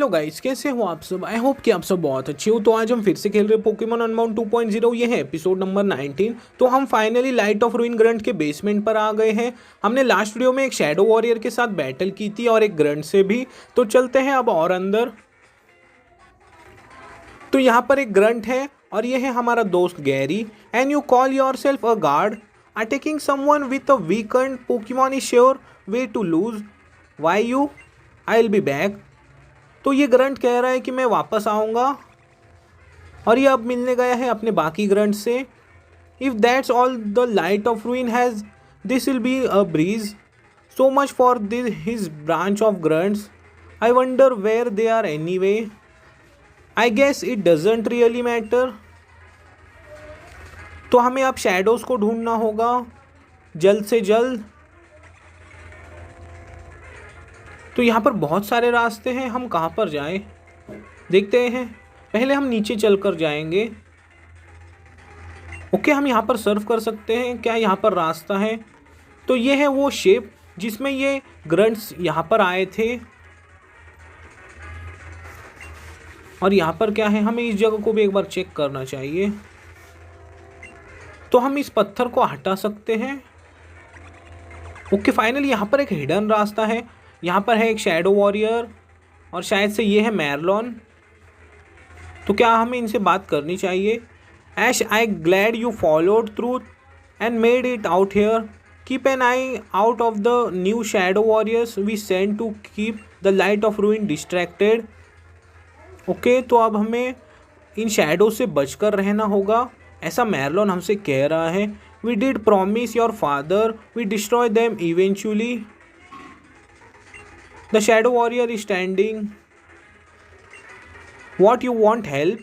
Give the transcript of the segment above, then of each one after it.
Hello guys, कैसे हो आप सब। आई होप कि आप सब बहुत अच्छे हो। तो आज हम फिर से खेल रहे पोकेमॉन अनबाउंड 2.0। ये है एपिसोड नंबर 19। तो हम फाइनली लाइट ऑफ रूइन ग्रंट के बेसमेंट पर आ गए हैं। हमने लास्ट वीडियो में एक शैडो वॉरियर के साथ बैटल की थी और एक ग्रंट से भी। तो चलते हैं अब और अंदर। तो यहाँ पर एक ग्रंट है और ये है हमारा दोस्त Gary. And you call yourself a guard. Attacking someone with a weakened Pokemon is sure way to lose. Why you? I will be back. तो ये ग्रंट कह रहा है कि मैं वापस आऊँगा और ये अब मिलने गया है अपने बाकी ग्रंट से। If that's all the light of ruin has, this will be a breeze. So much for this his branch of grunts. I wonder where they are anyway. I guess it doesn't really matter. तो हमें अब shadows को ढूंढना होगा जल्द से जल्द। तो यहाँ पर बहुत सारे रास्ते हैं, हम कहाँ पर जाएं देखते हैं। पहले हम नीचे चलकर जाएंगे। ओके, हम यहाँ पर सर्फ कर सकते हैं। क्या यहाँ पर रास्ता है? तो ये है वो शेप जिसमें ये ग्रंट्स यहाँ पर आए थे। और यहाँ पर क्या है, हमें इस जगह को भी एक बार चेक करना चाहिए। तो हम इस पत्थर को हटा सकते हैं। ओके, फाइनली यहाँ पर एक हिडन रास्ता है। यहाँ पर है एक शैडो वॉरियर और शायद से ये है मैरलॉन। तो क्या हमें इनसे बात करनी चाहिए? Ash, I glad you followed through and made it out here. Keep an eye out of the new shadow warriors we sent to keep the light of ruin distracted. Okay, तो अब हमें इन शैडो से बचकर रहना होगा, ऐसा मैरलॉन हमसे कह रहा है। We did promise your father we destroy them eventually. The shadow warrior is standing. What you want help?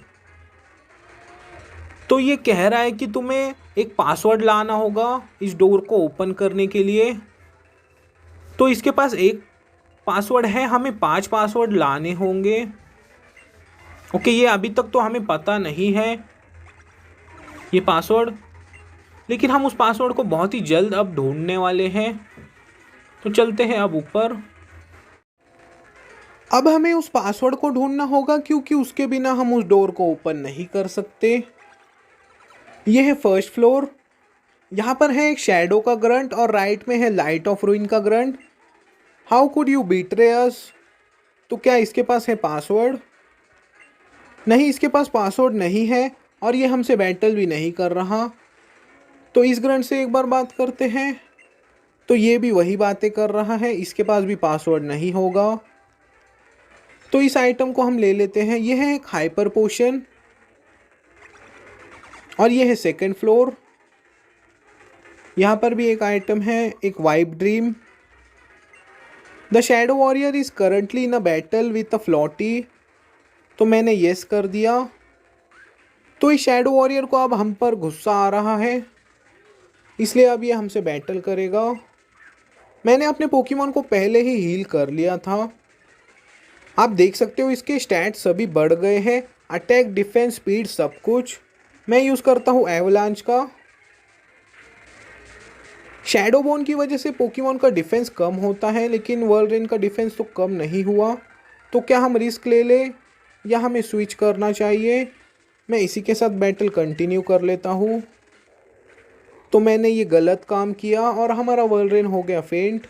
तो ये कह रहा है कि तुम्हें एक पासवर्ड लाना होगा इस डोर को ओपन करने के लिए। तो इसके पास एक पासवर्ड है, हमें 5 पासवर्ड लाने होंगे। ओके, ये अभी तक तो हमें पता नहीं है ये पासवर्ड, लेकिन हम उस पासवर्ड को बहुत ही जल्द अब ढूंढने वाले हैं। तो चलते हैं अब ऊपर। अब हमें उस पासवर्ड को ढूंढना होगा क्योंकि उसके बिना हम उस डोर को ओपन नहीं कर सकते। ये है फर्स्ट फ्लोर। यहाँ पर है एक शैडो का ग्रंट और राइट में है लाइट ऑफ रूइन का grunt. How could you betray us? तो क्या इसके पास है पासवर्ड? नहीं, इसके पास पासवर्ड नहीं है और ये हमसे बैटल भी नहीं कर रहा। तो इस ग्रंट से एक बार बात करते हैं। तो ये भी वही बातें कर रहा है, इसके पास भी पासवर्ड नहीं होगा। तो इस आइटम को हम ले लेते हैं। यह है एक हाइपर पोशन और ये है सेकंड फ्लोर। यहाँ पर भी एक आइटम है, एक wipe dream. The shadow warrior is currently in a battle with a floaty. तो मैंने येस कर दिया। तो इस शैडो वॉरियर को अब हम पर गुस्सा आ रहा है, इसलिए अब ये हमसे बैटल करेगा। मैंने अपने पोकेमॉन को पहले ही हील कर लिया था। आप देख सकते हो इसके स्टैट्स सभी बढ़ गए हैं, अटैक, डिफेंस, स्पीड, सब कुछ। मैं यूज़ करता हूँ एवलांच का। शैडो बोन की वजह से पोकेमॉन का डिफेंस कम होता है, लेकिन वर्ल्डरेन का डिफेंस तो कम नहीं हुआ। तो क्या हम रिस्क ले लें या हमें स्विच करना चाहिए? मैं इसी के साथ बैटल कंटिन्यू कर लेता हूँ। तो मैंने ये गलत काम किया और हमारा वर्ल्डरेन हो गया फेंट।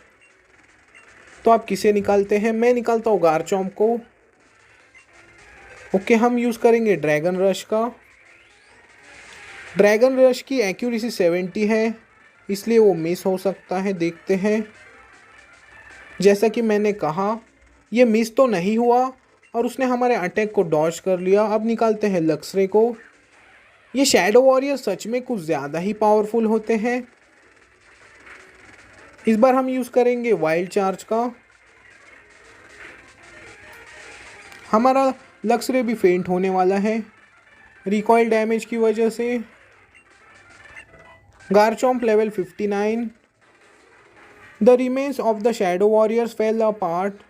तो आप किसे निकालते हैं? मैं निकालता हूँ गारचॉम्प को। ओके, हम यूज़ करेंगे ड्रैगन रश का। ड्रैगन रश की एक्यूरेसी 70 है, इसलिए वो मिस हो सकता है। देखते हैं। जैसा कि मैंने कहा, ये मिस तो नहीं हुआ और उसने हमारे अटैक को डॉज कर लिया। अब निकालते हैं लक्सरे को। ये शैडो वॉरियर सच में कुछ ज़्यादा ही पावरफुल होते हैं। इस बार हम यूज़ करेंगे वाइल्ड चार्ज का। हमारा लक्सरे भी फेंट होने वाला है रिकॉइल डैमेज की वजह से। गारचॉम्प level 59। The remains of the shadow warriors fell apart.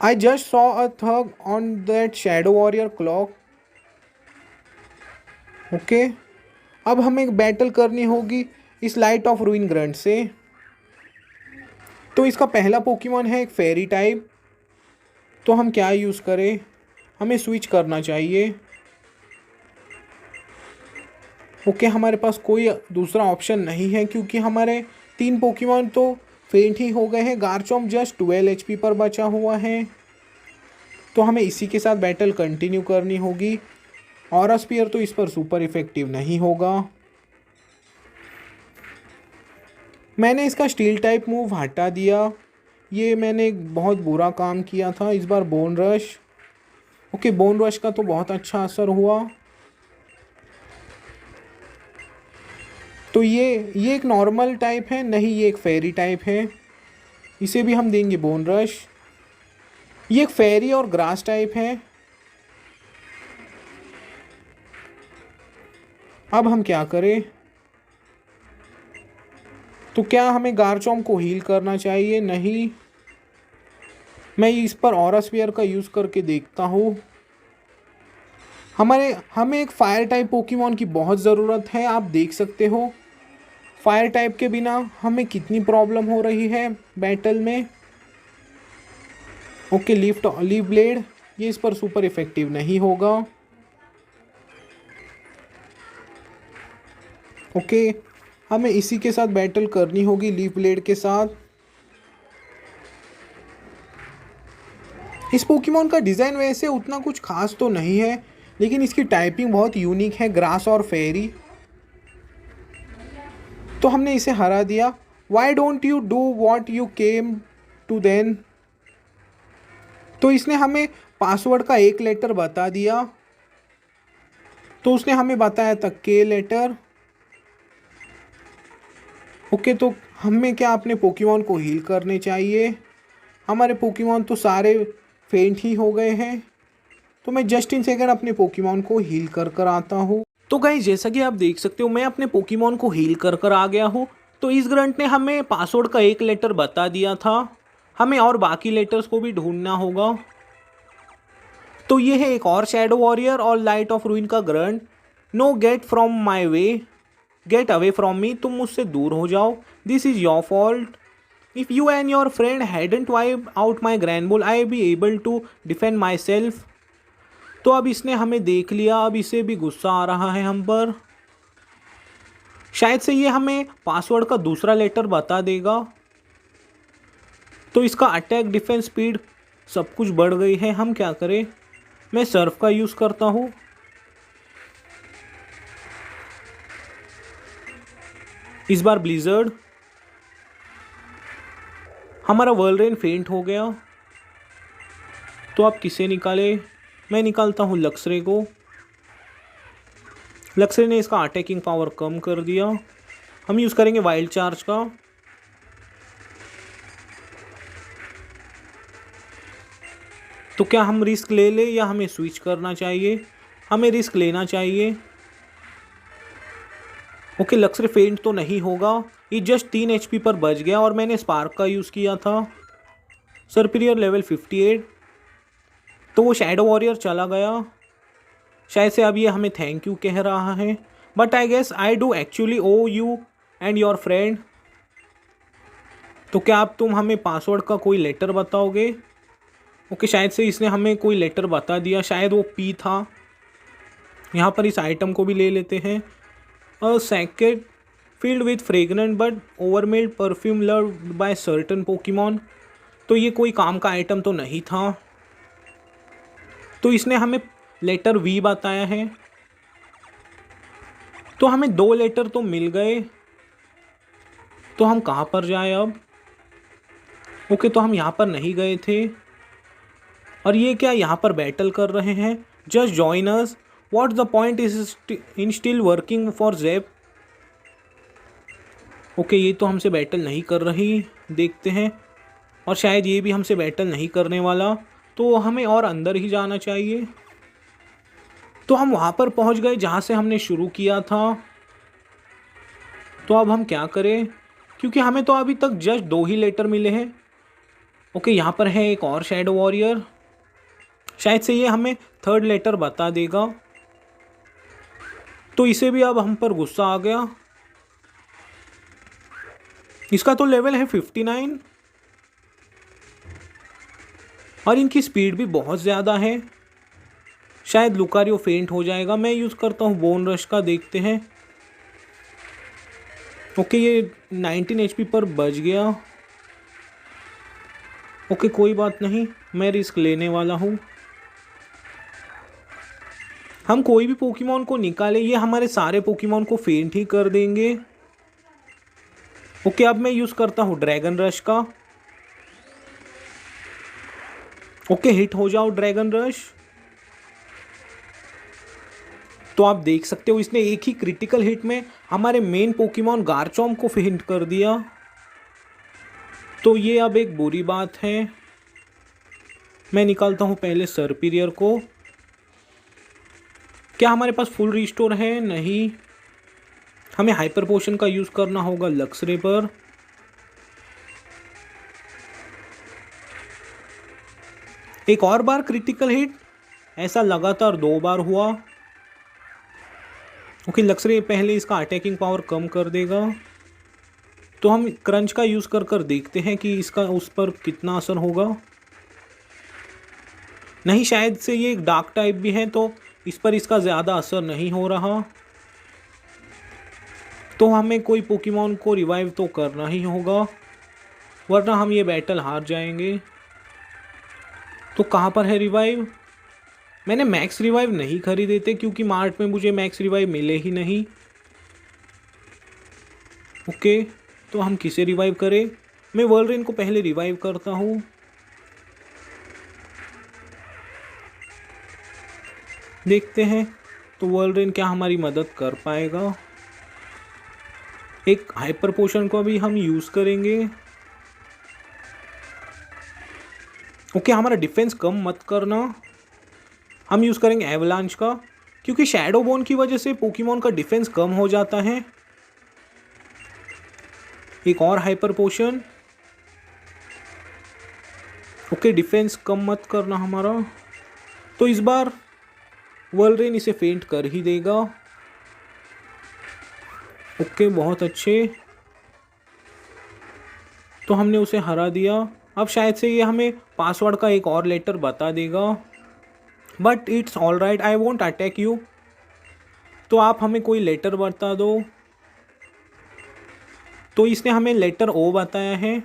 I just saw a thug on that shadow warrior clock. Okay, अब हमें एक बैटल करनी होगी इस लाइट ऑफ रूइन ग्रंट से। तो इसका पहला पोकेमॉन है एक फेरी टाइप। तो हम क्या यूज़ करें, हमें स्विच करना चाहिए। ओके, हमारे पास कोई दूसरा ऑप्शन नहीं है क्योंकि हमारे 3 पोकेमॉन तो फेंट ही हो गए हैं। गार्चॉम्प जस्ट 12 HP पर बचा हुआ है, तो हमें इसी के साथ बैटल कंटिन्यू करनी होगी। ऑरा स्पीयर तो इस पर सुपर इफेक्टिव नहीं होगा। मैंने इसका स्टील टाइप मूव हटा दिया, ये मैंने एक बहुत बुरा काम किया था। इस बार bone rush. Okay, bone rush का तो बहुत अच्छा असर हुआ। तो ये एक नॉर्मल टाइप है, नहीं ये एक फेरी टाइप है, इसे भी हम देंगे बोन रश। ये एक फेरी और ग्रास टाइप है। अब हम क्या करें, तो क्या हमें गार्चॉम्प को हील करना चाहिए? नहीं, मैं इस पर ऑरा स्फीयर का यूज़ करके देखता हूँ। हमें एक फायर टाइप पोकेमॉन की बहुत ज़रूरत है। आप देख सकते हो फायर टाइप के बिना हमें कितनी प्रॉब्लम हो रही है बैटल में। ओके, लीफ ब्लेड, ये इस पर सुपर इफेक्टिव नहीं होगा। ओके, हमें इसी के साथ बैटल करनी होगी, लीफ ब्लेड के साथ। इस पोकेमॉन का डिज़ाइन वैसे उतना कुछ खास तो नहीं है, लेकिन इसकी टाइपिंग बहुत यूनिक है, ग्रास और फेरी। तो हमने इसे हरा दिया। Why don't you do what you came to then. तो इसने हमें पासवर्ड का एक लेटर बता दिया, तो उसने हमें बताया था के लेटर। ओके, तो हमें क्या अपने पोकेमॉन को हील करने चाहिए। हमारे पोकेमॉन तो सारे फेंट ही हो गए हैं, तो मैं जस्ट इन सेकंड अपने पोकेमॉन को हील कर आता हूँ। तो गाइस, जैसा कि आप देख सकते हो मैं अपने पोकेमॉन को हील कर आ गया हूँ। तो इस ग्रंट ने हमें पासवर्ड का एक लेटर बता दिया था, हमें और बाकी लेटर्स को भी ढूंढना होगा। तो ये है एक और शैडो वॉरियर और लाइट ऑफ रूइन का grunt. No get from my way, get away from me, तुम मुझसे दूर हो जाओ, this is your fault, if you and your friend hadn't wipe out my grand I be able to defend myself. तो अब इसने हमें देख लिया, अब इसे भी गुस्सा आ रहा है हम पर। शायद से ये हमें पासवर्ड का दूसरा लेटर बता देगा। तो इसका अटैक, डिफेंस, स्पीड सब कुछ बढ़ गई है। हम क्या करें, मैं सर्फ का यूज़ करता हूँ। इस बार ब्लिजर्ड, हमारा वर्ल्ड फेंट हो गया। तो आप किसे निकाले, मैं निकालता हूँ लक्सरे को। लक्सरे ने इसका अटैकिंग पावर कम कर दिया। हम यूज़ करेंगे वाइल्ड चार्ज का। तो क्या हम रिस्क ले ले या हमें स्विच करना चाहिए? हमें रिस्क लेना चाहिए। ओके, लक्सरे फेंट तो नहीं होगा, ये जस्ट 3 HP पर बच गया और मैंने स्पार्क का यूज़ किया था। सरपीरियर लेवल 58, तो वो शैडो वॉरियर चला गया। शायद से अब ये हमें थैंक यू कह रहा है, but I guess I do actually owe you and your friend. तो क्या अब तुम हमें पासवर्ड का कोई लेटर बताओगे? ओके, शायद से इसने हमें कोई लेटर बता दिया, शायद वो पी था। यहाँ पर इस आइटम को भी ले लेते हैं। अ saccate filled with fragrant but overmade perfume loved by certain Pokemon। तो ये कोई काम का आइटम तो नहीं था। तो इसने हमें लेटर वी बताया है, तो हमें 2 लेटर तो मिल गए। तो हम कहाँ पर जाए अब? ओके, तो हम यहाँ पर नहीं गए थे। और ये क्या यहाँ पर बैटल कर रहे हैं? Just join us, what's the point is in still working for Zapp. Okay, ये तो हमसे बैटल नहीं कर रही, देखते हैं। और शायद ये भी हमसे बैटल नहीं करने वाला, तो हमें और अंदर ही जाना चाहिए। तो हम वहाँ पर पहुँच गए जहाँ से हमने शुरू किया था। तो अब हम क्या करें, क्योंकि हमें तो अभी तक जस्ट 2 ही लेटर मिले हैं। ओके, यहाँ पर है एक और शैडो वॉरियर, शायद से ये हमें 3rd लेटर बता देगा। तो इसे भी अब हम पर गुस्सा आ गया। इसका तो लेवल है 59। और इनकी स्पीड भी बहुत ज़्यादा है। शायद लुकारियो फेंट हो जाएगा। मैं यूज़ करता हूँ बोन रश का, देखते हैं। ओके, ये 19 HP पर बच गया। ओके, कोई बात नहीं, मैं रिस्क लेने वाला हूँ। हम कोई भी पोकेमॉन को निकाले, ये हमारे सारे पोकेमॉन को फेंट ही कर देंगे। ओके, अब मैं यूज़ करता हूँ ड्रैगन रश का। ओके, हिट हो जाओ ड्रैगन रश। तो आप देख सकते हो इसने एक ही क्रिटिकल हिट में हमारे मेन पोकेमॉन गार्चॉम्प को फेंट कर दिया। तो ये अब एक बुरी बात है। मैं निकालता हूँ पहले सर्पिरियर को। क्या हमारे पास फुल रिस्टोर है? नहीं, हमें हाइपर पोशन का यूज़ करना होगा लक्सरे पर। एक और बार क्रिटिकल हिट, ऐसा लगातार 2 बार हुआ। ओके, लक्सरे पहले इसका अटैकिंग पावर कम कर देगा। तो हम क्रंच का यूज़ कर देखते हैं कि इसका उस पर कितना असर होगा। नहीं, शायद से ये एक डार्क टाइप भी है, तो इस पर इसका ज़्यादा असर नहीं हो रहा। तो हमें कोई पोकेमॉन को रिवाइव तो करना ही होगा, वरना हम ये बैटल हार जाएंगे। तो कहाँ पर है रिवाइव? मैंने मैक्स रिवाइव नहीं खरीदे थे क्योंकि मार्ट में मुझे मैक्स रिवाइव मिले ही नहीं। ओके, तो हम किसे रिवाइव करें? मैं वर्ल्डरेन को पहले रिवाइव करता हूँ। देखते हैं तो वर्ल्डरेन क्या हमारी मदद कर पाएगा। एक हाइपर पोशन को भी हम यूज़ करेंगे। ओके, हमारा डिफेंस कम मत करना। हम यूज़ करेंगे एवलांच का, क्योंकि शैडो बोन की वजह से पोकेमॉन का डिफेंस कम हो जाता है। एक और हाइपर पोशन। ओके, डिफेंस कम मत करना हमारा। तो इस बार वर्ल्डरेन इसे फेंट कर ही देगा। ओके, बहुत अच्छे। तो हमने उसे हरा दिया। अब शायद से ये हमें पासवर्ड का एक और लेटर बता देगा, but it's all right, I won't attack you. तो आप हमें कोई लेटर बता दो। तो इसने हमें लेटर ओ बताया है।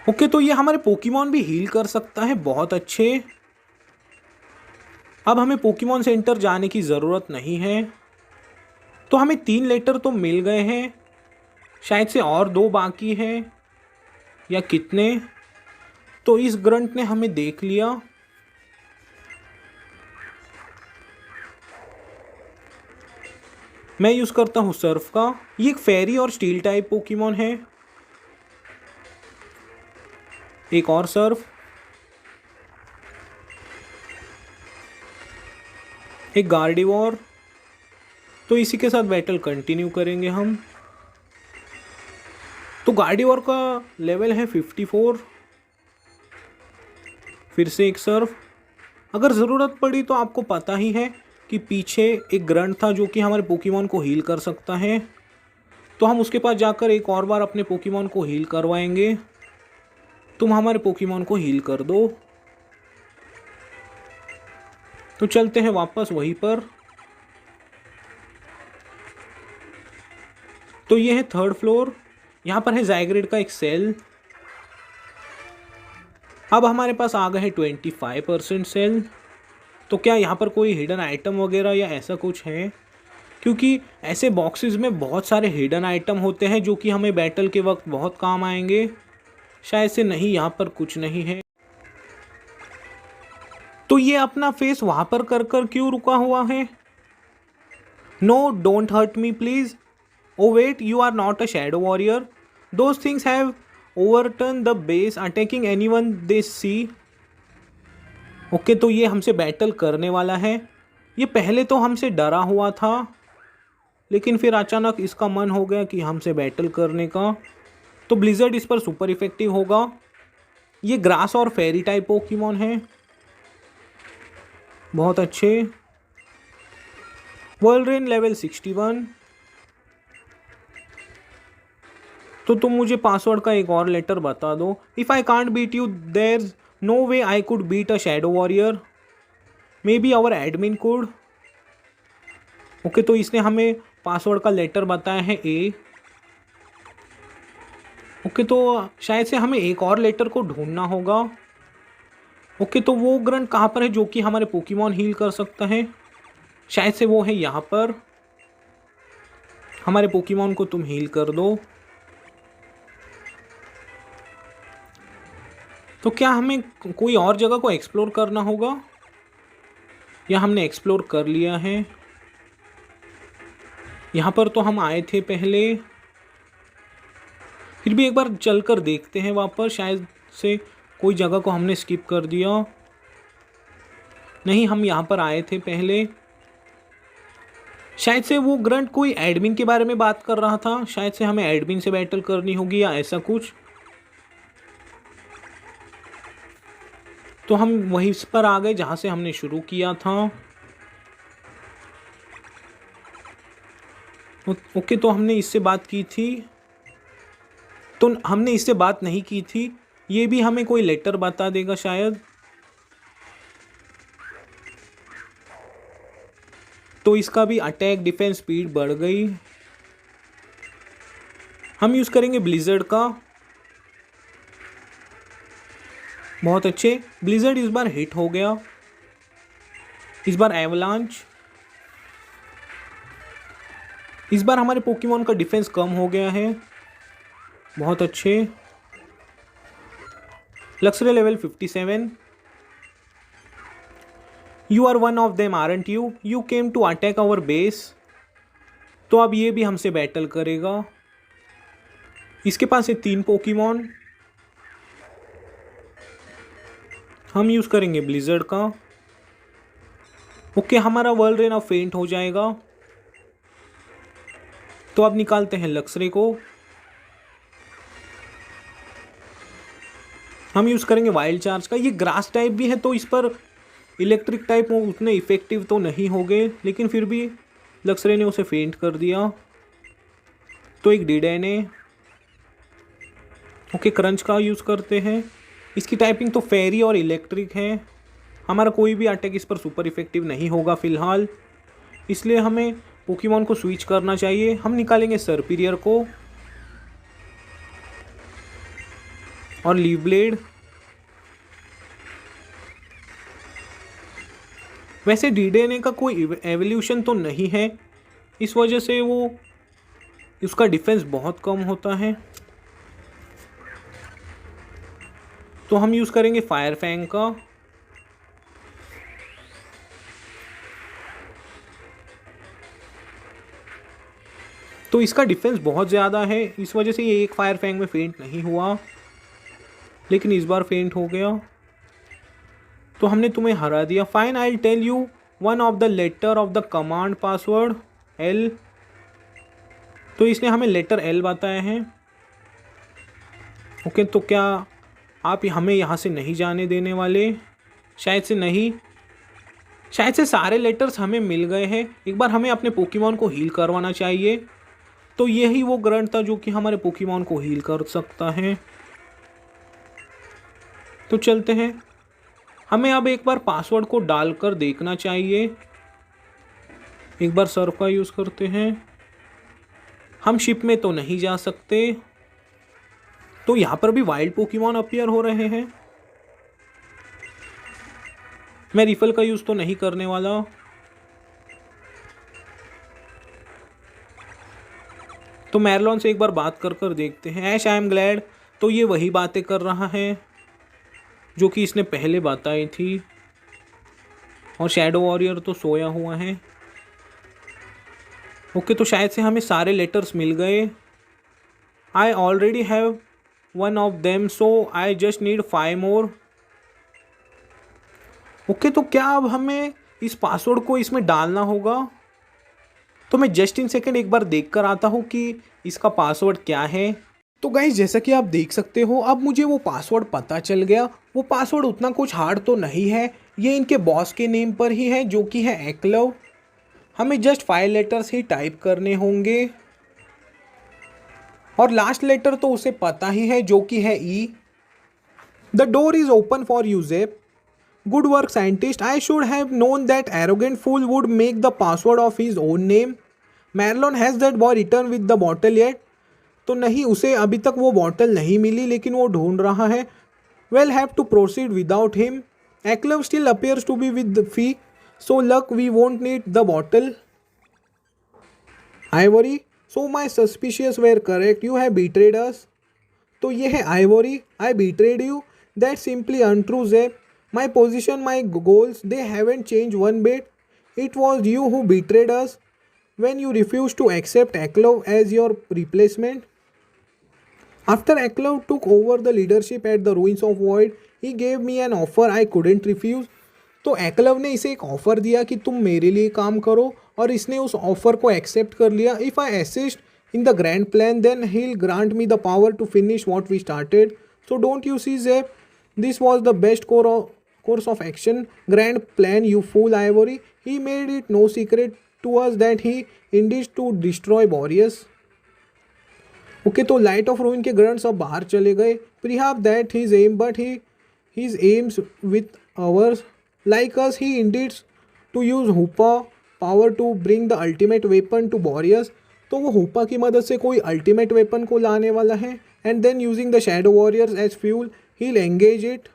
ओके, तो ये हमारे पोकेमॉन भी हील कर सकता है, बहुत अच्छे। अब हमें पोकेमॉन सेंटर जाने की ज़रूरत नहीं है। तो हमें 3 लेटर तो मिल गए हैं, शायद से और 2 बाकी हैं या कितने। तो इस ग्रंट ने हमें देख लिया। मैं यूज़ करता हूँ सर्फ का। ये एक फेरी और स्टील टाइप पोकेमॉन है। एक और सर्फ, एक गार्डिवोर। तो इसी के साथ बैटल कंटिन्यू करेंगे हम। तो गार्डिवोर का लेवल है 54। फिर से एक सर्फ। अगर ज़रूरत पड़ी तो आपको पता ही है कि पीछे एक ग्रंट था जो कि हमारे पोकेमॉन को हील कर सकता है। तो हम उसके पास जाकर एक और बार अपने पोकेमॉन को हील करवाएंगे। तुम हमारे पोकेमॉन को हील कर दो। तो चलते हैं वापस वहीं पर। तो ये है 3rd फ्लोर। यहाँ पर है ज़ाइग्रेड का एक सेल। अब हमारे पास आ गए हैं 25% सेल। तो क्या यहाँ पर कोई हिडन आइटम वगैरह या ऐसा कुछ है? क्योंकि ऐसे बॉक्सेस में बहुत सारे हिडन आइटम होते हैं जो कि हमें बैटल के वक्त बहुत काम आएंगे। शायद से नहीं, यहाँ पर कुछ नहीं है। तो ये अपना फेस वहाँ पर कर क्यों रुका हुआ है? No, don't hurt me please. Oh wait, you are not a shadow warrior. Those things have overturn the base attacking anyone they see. Okay, तो ये हमसे बैटल करने वाला है। ये पहले तो हमसे डरा हुआ था, लेकिन फिर अचानक इसका मन हो गया कि हमसे बैटल करने का। तो ब्लिज़र्ड इस पर सुपर इफेक्टिव होगा। ये ग्रास और फेरी टाइप पोकेमॉन है, बहुत अच्छे। वर्ल्डरेन लेवल 61। तो तुम मुझे पासवर्ड का एक और लेटर बता दो। If I can't beat you there no way I could beat a shadow warrior, maybe our admin code. Okay, तो इसने हमें पासवर्ड का लेटर बताया है ए। ओके, तो शायद से हमें एक और लेटर को ढूंढना होगा। ओके, तो वो ग्रंट कहाँ पर है जो कि हमारे पोकेमॉन हील कर सकता है? शायद से वो है यहाँ पर। हमारे पोकेमॉन को तुम हील कर दो। तो क्या हमें कोई और जगह को एक्सप्लोर करना होगा या हमने एक्सप्लोर कर लिया है? यहाँ पर तो हम आए थे पहले, फिर भी एक बार चलकर देखते हैं वापस। शायद से कोई जगह को हमने स्किप कर दिया। नहीं, हम यहाँ पर आए थे पहले। शायद से वो ग्रंट कोई एडमिन के बारे में बात कर रहा था। शायद से हमें एडमिन से बैटल करनी होगी या ऐसा कुछ। तो हम वहीं पर आ गए जहाँ से हमने शुरू किया था। ओके, तो हमने इससे बात की थी, तो हमने इससे बात नहीं की थी। ये भी हमें कोई लेटर बता देगा शायद। तो इसका भी अटैक डिफेंस स्पीड बढ़ गई। हम यूज़ करेंगे ब्लिजर्ड का। बहुत अच्छे, ब्लिजर्ड इस बार हिट हो गया। इस बार एवलांच। इस बार हमारे पोकेमॉन का डिफेंस कम हो गया है। बहुत अच्छे। लक्सरे level 57। You are one of them aren't you? You came to attack our base. तो अब ये भी हमसे बैटल करेगा। इसके पास है 3 पोकेमॉन। हम यूज़ करेंगे ब्लिजर्ड का। ओके, हमारा वर्ल्ड अब फेंट हो जाएगा। तो अब निकालते हैं लक्सरे को। हम यूज़ करेंगे वाइल्ड चार्ज का। ये ग्रास टाइप भी है तो इस पर इलेक्ट्रिक टाइप वो उतने इफेक्टिव तो नहीं हो गए, लेकिन फिर भी लक्सरे ने उसे फेंट कर दिया। तो एक डीडेने। ओके, क्रंच का यूज़ करते हैं। इसकी टाइपिंग तो फेरी और इलेक्ट्रिक है। हमारा कोई भी अटैक इस पर सुपर इफेक्टिव नहीं होगा फ़िलहाल, इसलिए हमें पोकेमॉन को स्विच करना चाहिए। हम निकालेंगे सर्पीरियर को और लीव ब्लेड। वैसे डीडेने का कोई एवोल्यूशन तो नहीं है, इस वजह से वो उसका डिफेंस बहुत कम होता है। तो हम यूज़ करेंगे फायर फैंग का। तो इसका डिफेंस बहुत ज़्यादा है, इस वजह से ये एक फायर फैंग में फेंट नहीं हुआ, लेकिन इस बार फेंट हो गया। तो हमने तुम्हें हरा दिया। Fine, I tell you one of the letter of the command password L. तो इसने हमें लेटर एल बताया है। ओके, तो क्या आप हमें यहाँ से नहीं जाने देने वाले? शायद से नहीं। शायद से सारे लेटर्स हमें मिल गए हैं। एक बार हमें अपने पोकेमॉन को हील करवाना चाहिए। तो यही वो ग्रंट था जो कि हमारे पोकेमॉन को हील कर सकता है। तो चलते हैं। हमें अब एक बार पासवर्ड को डालकर देखना चाहिए। एक बार सर्फ का यूज़ करते हैं। हम शिप में तो नहीं जा सकते। तो यहाँ पर भी वाइल्ड पोकेमॉन अपीयर हो रहे हैं। मैं रिफल का यूज़ तो नहीं करने वाला। तो मैरलॉन से एक बार बात कर देखते हैं। ऐश, आई एम ग्लैड। तो ये वही बातें कर रहा है जो कि इसने पहले बताई थी। और शैडो वॉरियर तो सोया हुआ है। ओके, तो शायद से हमें सारे लेटर्स मिल गए। I already have one of them, so I just need 5 more. Okay, तो क्या अब हमें इस पासवर्ड को इसमें डालना होगा? तो मैं जस्ट इन सेकेंड एक बार देख कर आता हूँ कि इसका पासवर्ड क्या है। तो गाइस, जैसा कि आप देख सकते हो अब मुझे वो पासवर्ड पता चल गया। वो पासवर्ड उतना कुछ हार्ड तो नहीं है। ये इनके बॉस के नेम पर ही है जो कि है एक्लव। हमें जस्ट 5 लेटर्स ही टाइप करने होंगे। और लास्ट लेटर तो उसे पता ही है जो कि है ई। The door is open for you Zep. Good work scientist, I should have known that arrogant fool would make the password of his own name. Marlon has that boy return with the bottle yet. तो नहीं, उसे अभी तक वो bottle नहीं मिली, लेकिन वो ढूंढ रहा है। Well have to proceed without him. Eklav still appears to be with Fi, so luck we won't need the bottle. Ivory, so my suspicious were correct, you have betrayed us. तो ये है Ivory, I betrayed you, that simply untrue Zep. My position, my goals, they haven't change one bit. It was you who betrayed us when you refused to accept Aklov as your replacement. After Aklov took over the leadership at the ruins of Void, he gave me an offer I couldn't refuse. तो एक्लव ने इसे एक offer दिया कि तुम मेरे लिए काम करो, और इसने उस ऑफ़र को एक्सेप्ट कर लिया. If I assist in the grand plan then he will grant me the power to finish what we started. So don't you see Zep, this was the best course of action. Grand plan, you fool Ivory. He made it no secret to us that he intends to destroy Boreas. Okay, तो light of रूइन के grunt सब बाहर चले गए. Perhaps that his aim, but his aims with ours. Like us, he intends to use Hoopa power to bring the ultimate weapon to Boreas. तो वो हुपा की मदद से कोई अल्टीमेट वेपन को लाने वाला है. And then using the shadow warriors as fuel he'll engage it.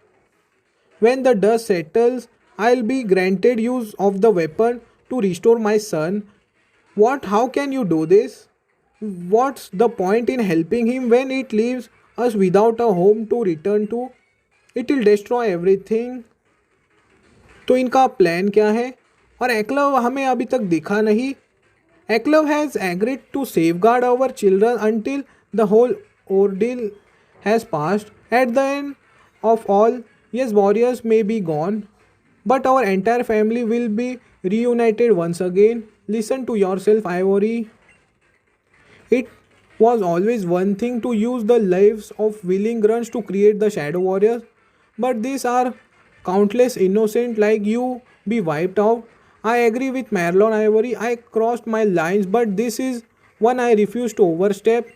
When the dust settles, I'll be granted use of the weapon to restore my son. What? How can you do this? What's the point in helping him when it leaves us without a home to return to? It will destroy everything. तो इनका plan क्या है? और एक्लव हमें अभी तक दिखा नहीं. एक्लव has agreed to safeguard our children until the whole ordeal has passed. At the end of all, yes, warriors may be gone, but our entire family will be reunited once again. Listen to yourself, Ivory. It was always one thing to use the lives of willing grunts to create the shadow warriors, but these are countless innocent like you be wiped out. I agree with Marlon, Ivory. I crossed my lines, but this is one I refuse to overstep.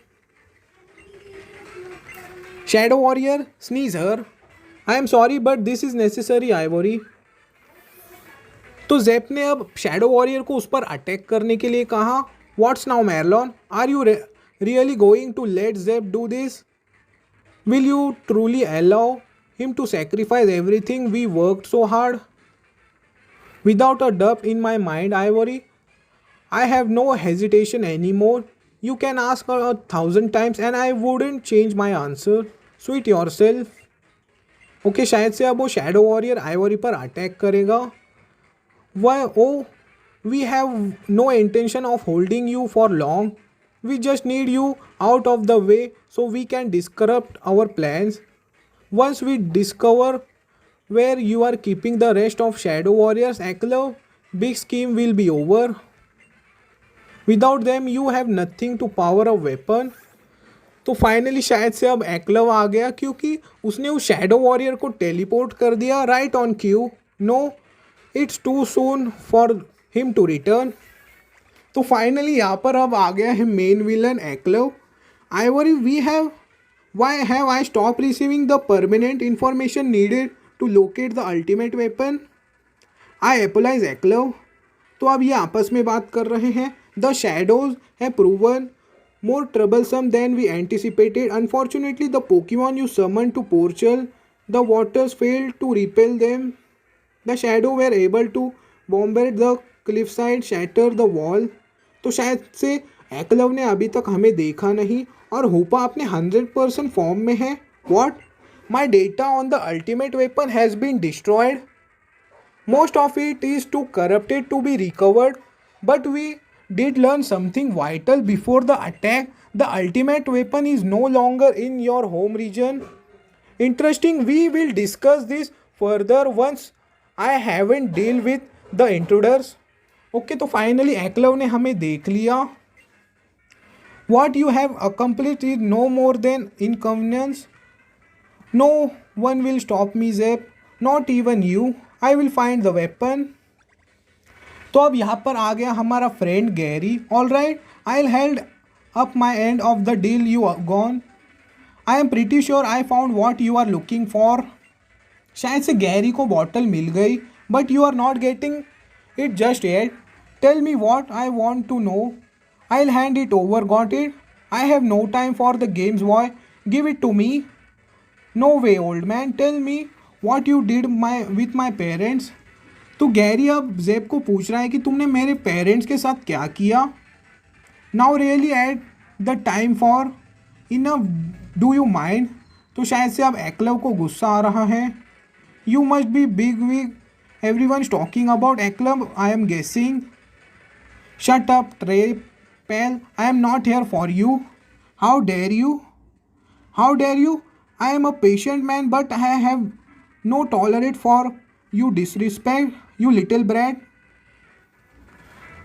Shadow warrior, Sneezer. I am sorry, but this is necessary, Ivory. तो Zapp ने अब shadow warrior को उस पर attack करने के लिए कहा. What's now Marlon, are you really going to let Zep do this? Will you truly allow him to sacrifice everything we worked so hard? Without a doubt in my mind, Ivory, I have no hesitation any more. You can ask 1,000 times and I wouldn't change my answer. Suit yourself. Okay, शायद से अब वो shadow warrior Ivory पर attack करेगा. Why? Oh, we have no intention of holding you for long. We just need you out of the way so we can disrupt our plans. Once we discover where you are keeping the rest of shadow warriors, Eklav, big scheme will be over. Without them you have nothing to power a weapon. तो finally शायद से अब एक्लव आ गया, क्योंकि उसने उस shadow warrior को teleport कर दिया right on cue. No, it's too soon for him to return. तो फाइनली यहाँ पर अब आ गया है main villain Eklav. Ivory, why have I stop receiving the permanent information needed to locate the ultimate weapon? I apologise Eklav. तो अब ये आपस में बात कर रहे हैं. The shadows have proven more troublesome than we anticipated. Unfortunately, the Pokemon you summoned to Porchal, the waters failed to repel them. The shadow were able to bombard the cliffside, shatter the wall. तो शायद से एक्लव ने अभी तक हमें देखा नहीं, और हुपा अपने 100% फॉर्म में है. What? My data on the ultimate weapon has been destroyed. Most of it is too corrupted to be recovered, but we did learn something vital before the attack. The ultimate weapon is no longer in your home region. Interesting. We will discuss this further once I haven't deal with the intruders. Okay, तो finally एक्लव ने हमें देख लिया. What you have accomplished is no more than inconvenience. No one will stop me, Zep. Not even you. I will find the weapon. तो अब यहाँ पर आ गया हमारा friend Gary. All right, I will held up my end of the deal you are gone. I am pretty sure I found what you are looking for. शायद से Gary को bottle मिल गई, but you are not getting it just yet. Tell me what I want to know. I'll hand it over. Got it? I have no time for the games, boy. Give it to me. No way, old man. Tell me what you did with my parents. तो Gary अब जेब को पूछ रहा है कि तुमने मेरे पेरेंट्स के साथ क्या किया. Now really at the time for enough, do you mind. तो शायद से अब एक्लव को गुस्सा आ रहा है. You must be big wig, every one talking about Eklav, I am guessing. Shut up Trepel, I am not here for you. How dare you, how dare you. I am a patient man but I have no tolerate for you disrespect, you little brat.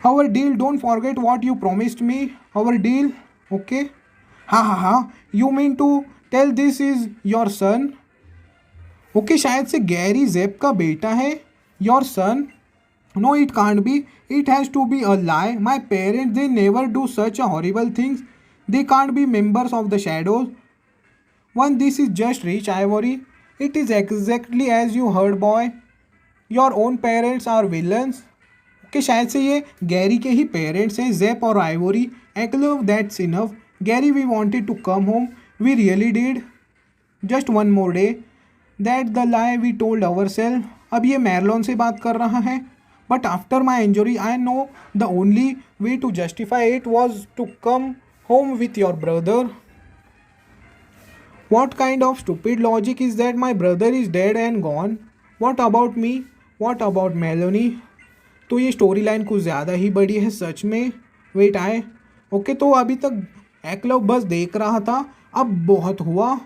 Our deal, don't forget what you promised me. Our deal, okay? Ha. You mean to tell this is your son? Okay, शायद से Gary जेब का बेटा है. Your son? No, it can't be. It has to be a lie. My parents, they never do such a horrible things. They can't be members of the shadows. One, this is just rich ivory. It is exactly as you heard, boy. Your own parents are villains. Okay, शायद से ये Gary के ही parents हैं, Zep और Ivory. Eklav, that's enough. Gary, we wanted to come home, we really did. Just one more day, that the lie we told our self. अब ये Marlon से बात कर रहा है. But after my injury I know the only way to justify it was to come home with your brother. What kind of stupid logic is that my brother is dead and gone. What about me, what about Meloni. तो ये story line कुछ ज़्यादा ही बड़ी है सच में. Wait आए. Okay, तो अभी तक एक्लव बस देख रहा था, अब बहुत हुआ.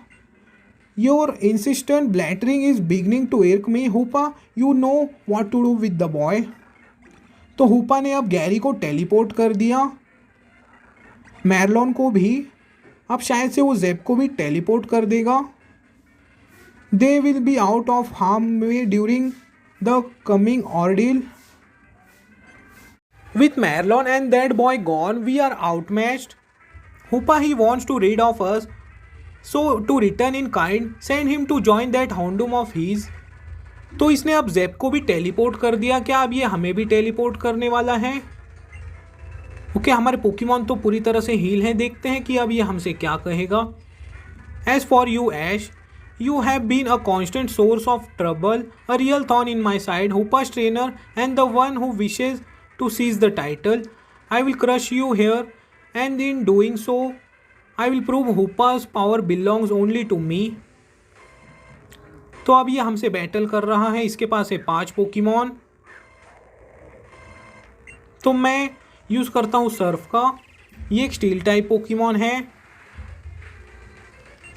Your insistent blathering is beginning to irk me. Hupa, you know what to do with the boy. तो हुपा ने अब गैरी को टेलीपोर्ट कर दिया, मैरलॉन को भी. अब शायद से वो जेब को भी टेलीपोर्ट कर देगा. They will be out of harm way during the coming ordeal. With Marlon and that boy gone, we are outmatched. Hoopa, he wants to rid of us, so to return in kind, send him to join that houndum of his. तो इसने अब जेब को भी teleport कर दिया. क्या अब ये हमें भी टेलीपोर्ट करने वाला है? ओके, हमारे पोकेमॉन तो पूरी तरह से हील हैं. देखते हैं कि अब ये हमसे क्या कहेगा. As for you Ash, you have been a constant source of trouble, a real thorn in my side, Hoopa's trainer and the one who wishes to seize the title. I will crush you here, and in doing so, I will prove Hoopa's power belongs only to me. तो अब ये हमसे battle कर रहा है. इसके पास है 5 Pokemon. तो मैं यूज़ करता हूँ सर्फ का. ये एक स्टील टाइप पोकेमॉन है.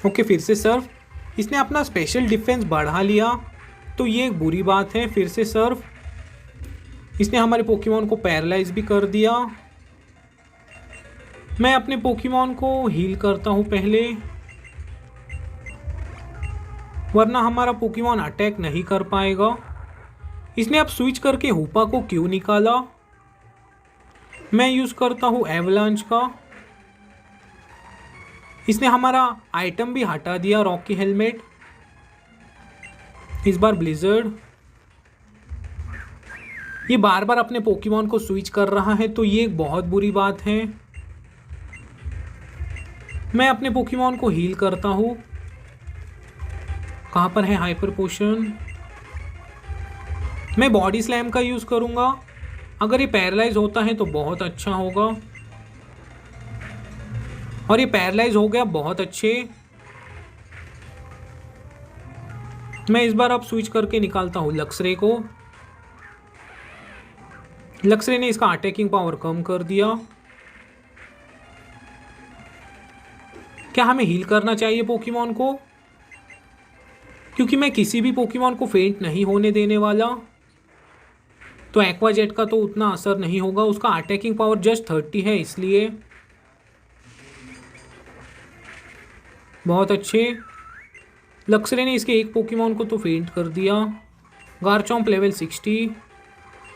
ओके, फिर से सर्फ. इसने अपना स्पेशल डिफेंस बढ़ा लिया, तो ये एक बुरी बात है. फिर से सर्फ. इसने हमारे पोकेमॉन को पैरालाइज भी कर दिया. मैं अपने पोकेमॉन को हील करता हूँ पहले, वरना हमारा पोकेमॉन अटैक नहीं कर पाएगा. इसने अब स्विच करके हुपा को क्यों निकाला. मैं यूज़ करता हूँ एवलांच का. इसने हमारा आइटम भी हटा दिया, रॉकी हेलमेट. इस बार ब्लिजर्ड. ये बार बार अपने पोकेमॉन को स्विच कर रहा है, तो ये एक बहुत बुरी बात है. मैं अपने पोकेमॉन को हील करता हूँ. कहाँ पर है हाइपर पोशन. मैं बॉडी स्लैम का यूज़ करूँगा. अगर ये पैरालाइज होता है तो बहुत अच्छा होगा. और ये पैरालाइज हो गया, बहुत अच्छे. मैं इस बार अब स्विच करके निकालता हूँ लक्सरे को. लक्सरे ने इसका अटैकिंग पावर कम कर दिया. क्या हमें हील करना चाहिए पोकेमॉन को, क्योंकि मैं किसी भी पोकेमॉन को फेंट नहीं होने देने वाला. तो एक्वाजेट का तो उतना असर नहीं होगा, उसका अटैकिंग पावर जस्ट 30 है, इसलिए बहुत अच्छे. लक्सरे ने इसके एक पोकेमॉन को तो फेंट कर दिया. गारचॉम्प लेवल 60.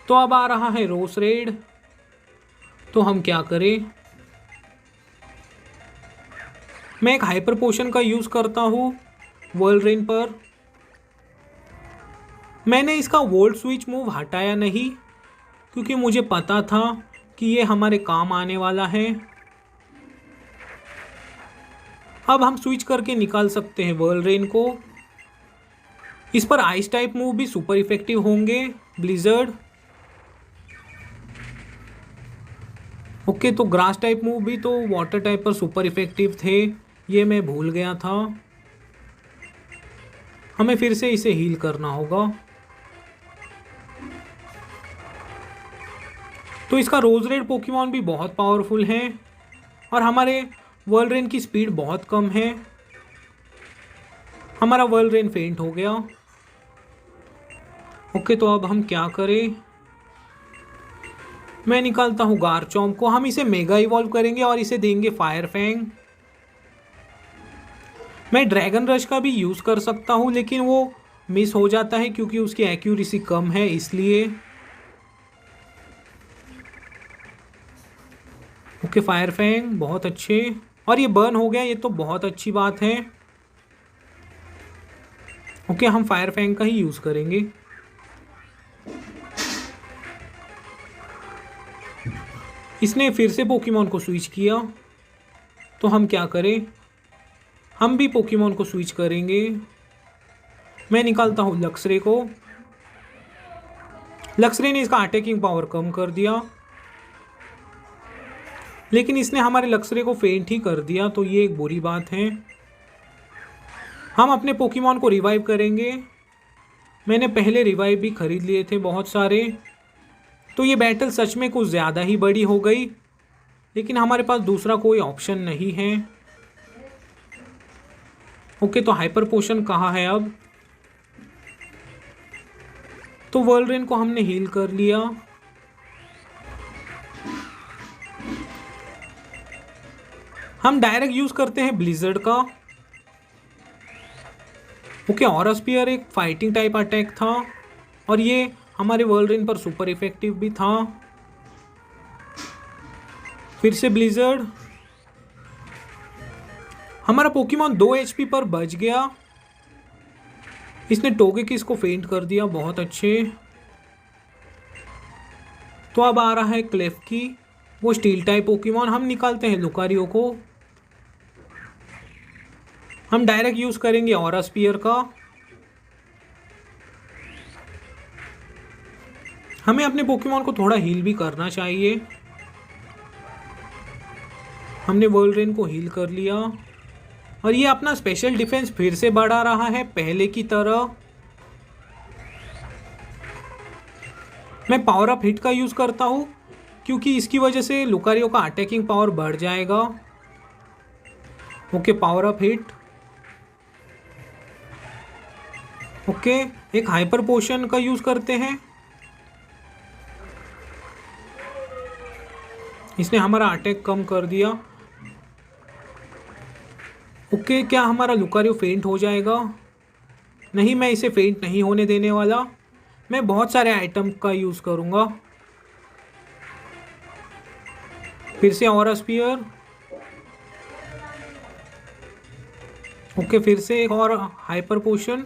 तो अब आ रहा है रोस रेड. तो हम क्या करें. मैं एक हाइपर पोशन का यूज़ करता हूँ वर्ल्ड्रेन पर। मैंने इसका वोल्ट स्विच मूव हटाया नहीं क्योंकि मुझे पता था कि ये हमारे काम आने वाला है। अब हम स्विच करके निकाल सकते हैं वर्ल्ड्रेन को। इस पर आइस टाइप मूव भी सुपर इफेक्टिव होंगे ब्लिजर्ड। ओके, तो ग्रास टाइप मूव भी तो वाटर टाइप पर सुपर इफेक्टिव थे, ये मैं भूल गया था। हमें फिर से इसे हील करना होगा। तो इसका रोज रेड पोकेमॉन भी बहुत पावरफुल है और हमारे वर्ल्ड्रेन की स्पीड बहुत कम है। हमारा वर्ल्ड्रेन फेंट हो गया। ओके, तो अब हम क्या करें? मैं निकालता हूँ गारचॉम्प को। हम इसे मेगा इवॉल्व करेंगे और इसे देंगे फायर फैंग। मैं ड्रैगन रश का भी यूज़ कर सकता हूँ लेकिन वो मिस हो जाता है क्योंकि उसकी एक्यूरेसी कम है, इसलिए। ओके, फायर फैंग बहुत अच्छे, और ये बर्न हो गया, ये तो बहुत अच्छी बात है। ओके, हम फायर फैंग का ही यूज़ करेंगे। इसने फिर से पोकेमॉन को स्विच किया, तो हम क्या करें? हम भी पोकेमॉन को स्विच करेंगे। मैं निकालता हूँ लक्सरे को। लक्सरे ने इसका अटैकिंग पावर कम कर दिया, लेकिन इसने हमारे लक्सरे को फेंट ही कर दिया, तो ये एक बुरी बात है। हम अपने पोकेमॉन को रिवाइव करेंगे। मैंने पहले रिवाइव भी खरीद लिए थे बहुत सारे, तो ये बैटल सच में कुछ ज़्यादा ही बड़ी हो गई, लेकिन हमारे पास दूसरा कोई ऑप्शन नहीं है। ओके, तो हाइपर पोशन कहाँ है अब? तो वर्ल्ड्रेन को हमने हील कर लिया। हम डायरेक्ट यूज़ करते हैं ब्लिजर्ड का। ओके, ऑरा स्पीयर एक फाइटिंग टाइप अटैक था और ये हमारे वर्ल्ड्रेन पर सुपर इफेक्टिव भी था। फिर से ब्लिजर्ड। हमारा पोकेमॉन 2 HP पर बच गया। इसने टोगेकिस को फेंट कर दिया, बहुत अच्छे। तो अब आ रहा है क्लेफकी, वो स्टील टाइप पोकेमॉन। हम निकालते हैं लुकारियो को। हम डायरेक्ट यूज़ करेंगे ऑरा स्पीयर का। हमें अपने पोकेमॉन को थोड़ा हील भी करना चाहिए। हमने वर्ल्ड्रेन को हील कर लिया और ये अपना स्पेशल डिफेंस फिर से बढ़ा रहा है पहले की तरह। मैं पावर अप हिट का यूज़ करता हूँ क्योंकि इसकी वजह से लुकारियो का अटैकिंग पावर बढ़ जाएगा। Okay, power up hit. Okay, एक हाइपर पोशन का यूज़ करते हैं। इसने हमारा अटैक कम कर दिया। ओके, क्या हमारा लुकारियो फेंट हो जाएगा? नहीं, मैं इसे फेंट नहीं होने देने वाला। मैं बहुत सारे आइटम का यूज़ करूँगा। फिर से ऑरा स्पीयर। ओके, फिर से एक और हाइपर पोशन।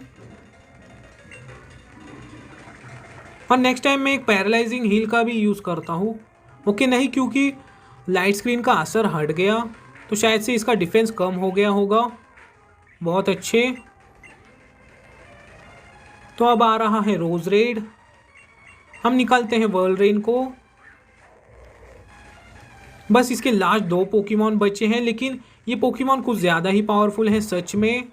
और नेक्स्ट टाइम मैं एक पैरालाइजिंग हील का भी यूज़ करता हूँ। ओके, नहीं, क्योंकि लाइट स्क्रीन का असर हट गया तो शायद से इसका डिफेंस कम हो गया होगा। बहुत अच्छे। तो अब आ रहा है रोज रेड। हम निकालते हैं वर्ल्ड्रेन को। बस इसके लास्ट 2 पोकेमॉन बचे हैं, लेकिन ये पोकेमॉन कुछ ज़्यादा ही पावरफुल है सच में।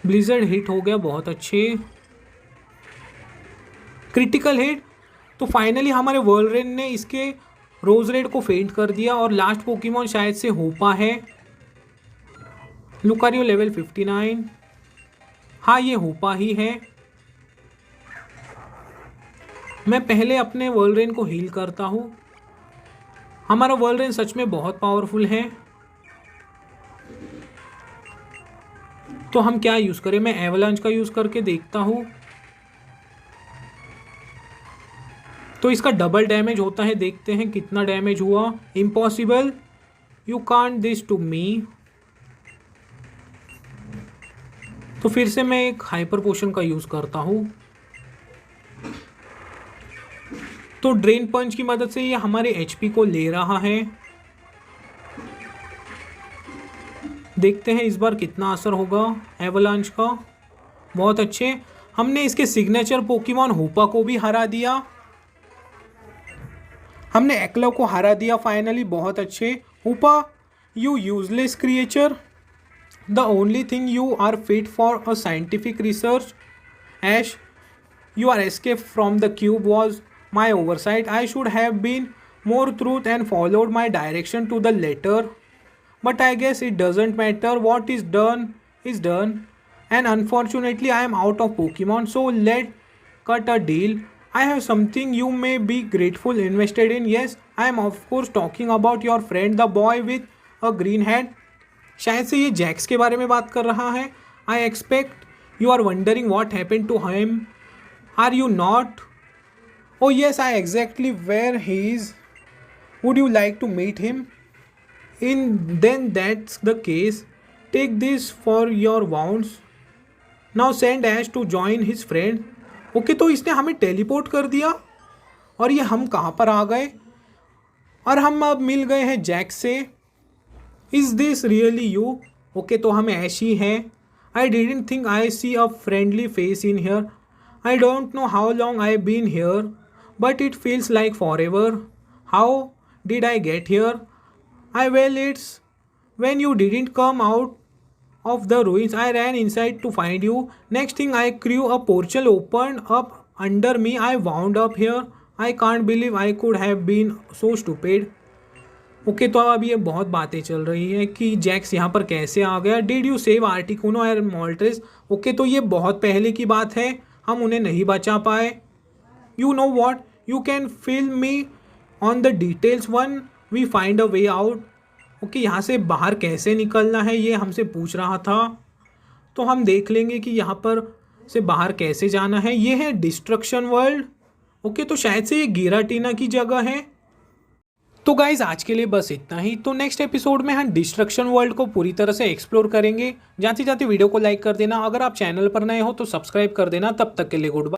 ब्लिजर्ड हिट हो गया, बहुत अच्छे। Critical hit. तो फाइनली हमारे वर्ल्ड्रेन ने इसके रोज रेड को फेंट कर दिया और लास्ट पोकेमॉन शायद से होपा है। Lucario level 59। हाँ, ये होपा ही है। मैं पहले अपने वर्ल्ड्रेन को हील करता हूँ। हमारा वर्ल्ड्रेन सच में बहुत पावरफुल है। तो हम क्या यूज़ करें? मैं एवलांच का यूज़ करके देखता हूँ। तो इसका डबल डैमेज होता है, देखते हैं कितना डैमेज हुआ। Impossible, you can't this to me. तो फिर से मैं एक हाइपर पोशन का यूज़ करता हूँ। तो ड्रेन पंच की मदद से ये हमारे एचपी को ले रहा है। देखते हैं इस बार कितना असर होगा एवलांच का। बहुत अच्छे, हमने इसके सिग्नेचर पोकेमॉन हूपा को भी हरा दिया। हमने एक्लो को हरा दिया फाइनली। बहुत अच्छे Hupa, you useless creature, the only thing you are fit for a scientific research. Ash, you are escape from the cube was my oversight. I should have been more truth and followed my direction to the letter, but I guess it doesn't matter. What is done is done, and unfortunately I am out of Pokemon, so let's cut a deal. I have something you may be grateful invested in. Yes, I am of course talking about your friend, the boy with a green head. शायद से ये Jacques के बारे में बात कर रहा है। I expect you are wondering what happened to him. Are you not? Oh yes, I exactly where he is. Would you like to meet him? Then that's the case. Take this for your wounds. Now send Ash to join his friend. Okay, तो इसने हमें teleport कर दिया और ये हम कहाँ पर आ गए और हम अब मिल गए हैं जैक से। Is this really you? Okay, तो हम ऐश ही हैं। I didn't think I see a friendly face in here. I don't know how long I been here, but it feels like forever. How did I get here? Well, it's when you didn't come out of the ruins. I ran inside to find you. Next thing I crew a portal opened up under me. I wound up here. I can't believe I could have been so stupid. Okay, तो अब ये बहुत बातें चल रही है कि Jacques यहाँ पर कैसे आ गया। डिड यू सेव आर्टिकुनो और मोल्ट्रेस? ओके, तो ये बहुत पहले की बात है, हम उन्हें नहीं बचा पाए। You know what, you can fill me on the details one we find a way out. Okay, यहाँ से बाहर कैसे निकलना है ये हमसे पूछ रहा था, तो हम देख लेंगे कि यहाँ पर से बाहर कैसे जाना है। ये है डिस्ट्रक्शन वर्ल्ड। ओके, तो शायद से ये गिराटीना की जगह है। तो गाइज आज के लिए बस इतना ही। तो नेक्स्ट एपिसोड में हम डिस्ट्रक्शन वर्ल्ड को पूरी तरह से एक्सप्लोर करेंगे। जाते जाते वीडियो को लाइक कर देना, अगर आप चैनल पर नए हो तो सब्सक्राइब कर देना। तब तक के लिए गुड बाय।